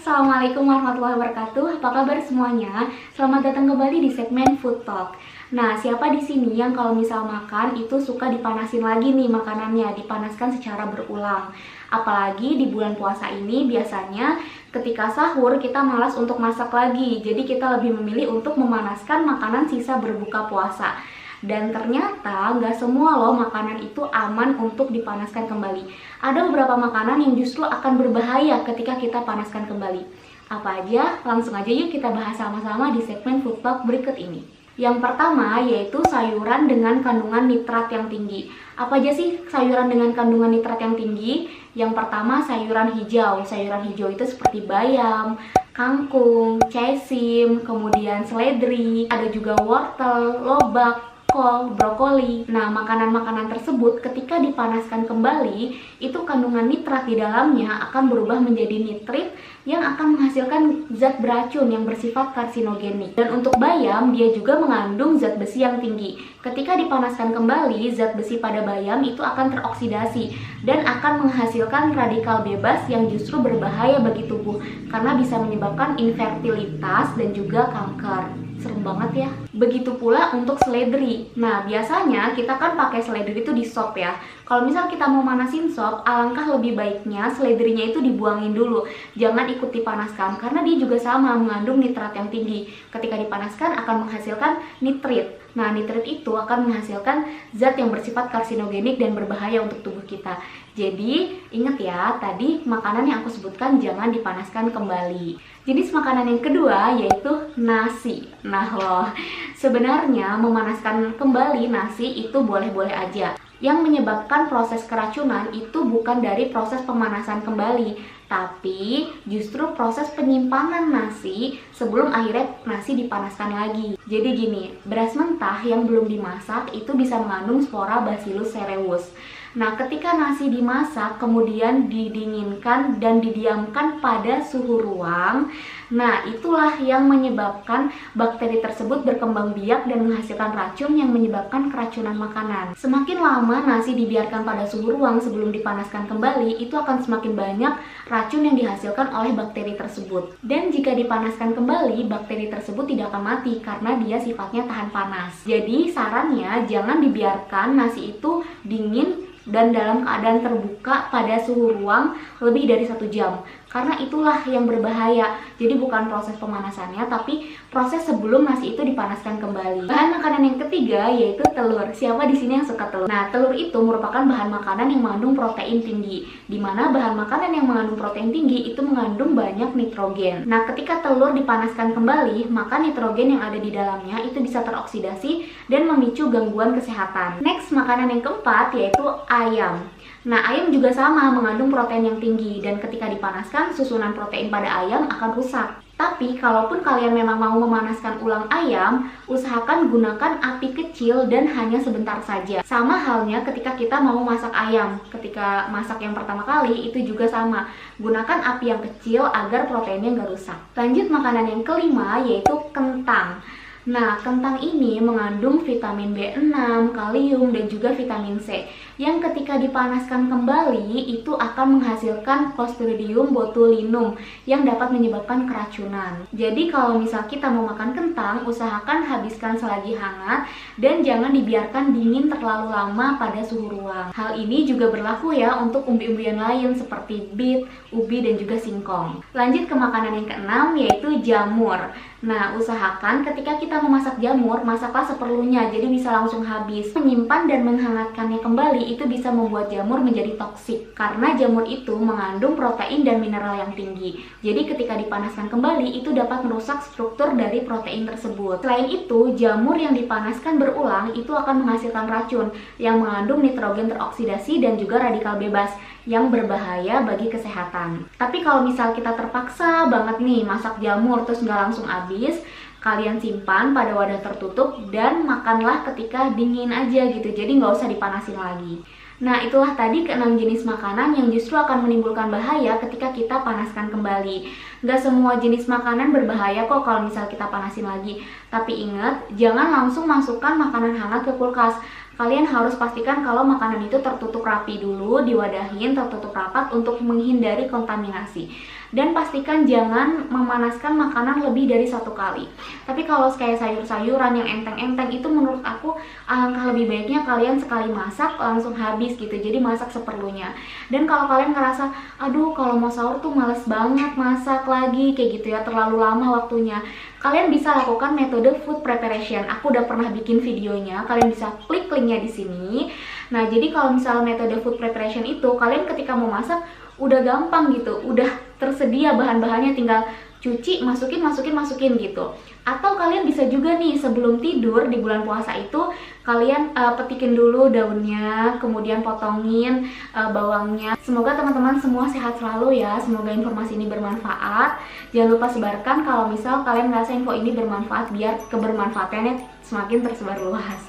Assalamualaikum warahmatullahi wabarakatuh. Apa kabar semuanya? Selamat datang kembali di segmen Food Talk. Nah, siapa di sini yang kalau misal makan itu suka dipanasin lagi nih makanannya, dipanaskan secara berulang. Apalagi di bulan puasa ini biasanya ketika sahur kita malas untuk masak lagi. Jadi kita lebih memilih untuk memanaskan makanan sisa berbuka puasa. Dan ternyata nggak semua loh makanan itu aman untuk dipanaskan kembali. Ada beberapa makanan yang justru akan berbahaya ketika kita panaskan kembali. Apa aja? Langsung aja yuk kita bahas sama-sama di segmen Food Talk berikut ini. Yang pertama yaitu sayuran dengan kandungan nitrat yang tinggi. Apa aja sih sayuran dengan kandungan nitrat yang tinggi? Yang pertama sayuran hijau. Sayuran hijau itu seperti bayam, kangkung, caisim, kemudian seledri, ada juga wortel, lobak, kol, brokoli. Nah, makanan-makanan tersebut ketika dipanaskan kembali, itu kandungan nitrat di dalamnya akan berubah menjadi nitrit yang akan menghasilkan zat beracun yang bersifat karsinogenik. Dan untuk bayam, dia juga mengandung zat besi yang tinggi. Ketika dipanaskan kembali, zat besi pada bayam itu akan teroksidasi dan akan menghasilkan radikal bebas yang justru berbahaya bagi tubuh karena bisa menyebabkan infertilitas dan juga kanker. Serem banget ya. Begitu pula untuk seledri. Nah, biasanya kita kan pakai seledri itu di sop ya. Kalau misal kita mau manasin sop, alangkah lebih baiknya seledrinya itu dibuangin dulu. Jangan ikut dipanaskan karena dia juga sama mengandung nitrat yang tinggi. Ketika dipanaskan akan menghasilkan nitrit. Nah, nitrit itu akan menghasilkan zat yang bersifat karsinogenik dan berbahaya untuk tubuh kita. Jadi, ingat ya, tadi makanan yang aku sebutkan jangan dipanaskan kembali. Jenis makanan yang kedua yaitu nasi. Nah loh, sebenarnya memanaskan kembali nasi itu boleh-boleh aja. Yang menyebabkan proses keracunan itu bukan dari proses pemanasan kembali, tapi justru proses penyimpanan nasi sebelum akhirnya nasi dipanaskan lagi. Jadi gini, beras mentah yang belum dimasak itu bisa mengandung spora Bacillus cereus. Nah, ketika nasi dimasak, kemudian didinginkan dan didiamkan pada suhu ruang, nah itulah yang menyebabkan bakteri tersebut berkembang biak dan menghasilkan racun yang menyebabkan keracunan makanan. Semakin lama nasi dibiarkan pada suhu ruang sebelum dipanaskan kembali, itu akan semakin banyak racun yang dihasilkan oleh bakteri tersebut. Dan jika dipanaskan kembali, bakteri tersebut tidak akan mati karena dia sifatnya tahan panas. Jadi sarannya jangan dibiarkan nasi itu dingin dan dalam keadaan terbuka pada suhu ruang lebih dari 1 jam. Karena itulah yang berbahaya. Jadi bukan proses pemanasannya, tapi proses sebelum nasi itu dipanaskan kembali. Bahan makanan yang ketiga yaitu telur. Siapa di sini yang suka telur? Nah, telur itu merupakan bahan makanan yang mengandung protein tinggi. Dimana bahan makanan yang mengandung protein tinggi itu mengandung banyak nitrogen. Nah, ketika telur dipanaskan kembali, maka nitrogen yang ada di dalamnya itu bisa teroksidasi dan memicu gangguan kesehatan. Next, makanan yang keempat yaitu ayam. Nah, ayam juga sama mengandung protein yang tinggi dan ketika dipanaskan susunan protein pada ayam akan rusak. Tapi kalaupun kalian memang mau memanaskan ulang ayam, usahakan gunakan api kecil dan hanya sebentar saja. Sama halnya ketika kita mau masak ayam. Ketika masak yang pertama kali itu juga sama. Gunakan api yang kecil agar proteinnya nggak rusak. Lanjut makanan yang kelima yaitu kentang. Nah, kentang ini mengandung vitamin B6, kalium, dan juga vitamin C yang ketika dipanaskan kembali itu akan menghasilkan Clostridium botulinum yang dapat menyebabkan keracunan. Jadi kalau misal kita mau makan kentang, usahakan habiskan selagi hangat dan jangan dibiarkan dingin terlalu lama pada suhu ruang. Hal ini juga berlaku ya untuk umbi-umbian lain seperti beet, ubi, dan juga singkong. Lanjut ke makanan yang keenam yaitu jamur. Nah, usahakan ketika kita memasak jamur, masaklah seperlunya, jadi bisa langsung habis. Menyimpan dan menghangatkannya kembali itu bisa membuat jamur menjadi toksik, karena jamur itu mengandung protein dan mineral yang tinggi. Jadi ketika dipanaskan kembali, itu dapat merusak struktur dari protein tersebut. Selain itu, jamur yang dipanaskan berulang itu akan menghasilkan racun yang mengandung nitrogen teroksidasi dan juga radikal bebas yang berbahaya bagi kesehatan. Tapi kalau misal kita terpaksa banget nih masak jamur terus nggak langsung habis, kalian simpan pada wadah tertutup dan makanlah ketika dingin aja gitu, jadi nggak usah dipanasin lagi. Nah, itulah tadi ke-6 jenis makanan yang justru akan menimbulkan bahaya ketika kita panaskan kembali. Nggak semua jenis makanan berbahaya kok kalau misal kita panasin lagi. Tapi ingat, jangan langsung masukkan makanan hangat ke kulkas. kalian harus pastikan kalau makanan itu tertutup rapi dulu, diwadahin tertutup rapat untuk menghindari kontaminasi. Dan pastikan jangan memanaskan makanan lebih dari 1 kali. Tapi kalau kayak sayur-sayuran yang enteng-enteng itu menurut aku alangkah lebih baiknya kalian sekali masak langsung habis gitu. Jadi masak seperlunya. Dan kalau kalian ngerasa, aduh kalau mau sahur tuh males banget masak lagi kayak gitu ya, terlalu lama waktunya, kalian bisa lakukan metode food preparation. Aku udah pernah bikin videonya, kalian bisa klik linknya di sini. Nah, jadi kalau misalnya metode food preparation itu, kalian ketika mau masak udah gampang gitu, udah tersedia bahan-bahannya, tinggal cuci, masukin gitu. Atau kalian bisa juga nih sebelum tidur di bulan puasa itu kalian petikin dulu daunnya, kemudian potongin bawangnya. Semoga teman-teman semua sehat selalu ya, semoga informasi ini bermanfaat. Jangan lupa sebarkan kalau misal kalian merasa info ini bermanfaat, biar kebermanfaatannya semakin tersebar luas.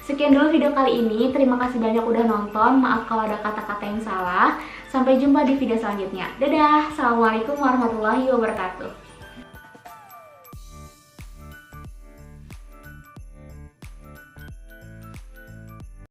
Sekian dulu video kali ini, terima kasih banyak udah nonton, maaf kalau ada kata-kata yang salah. Sampai jumpa di video selanjutnya. Dadah, assalamualaikum warahmatullahi wabarakatuh.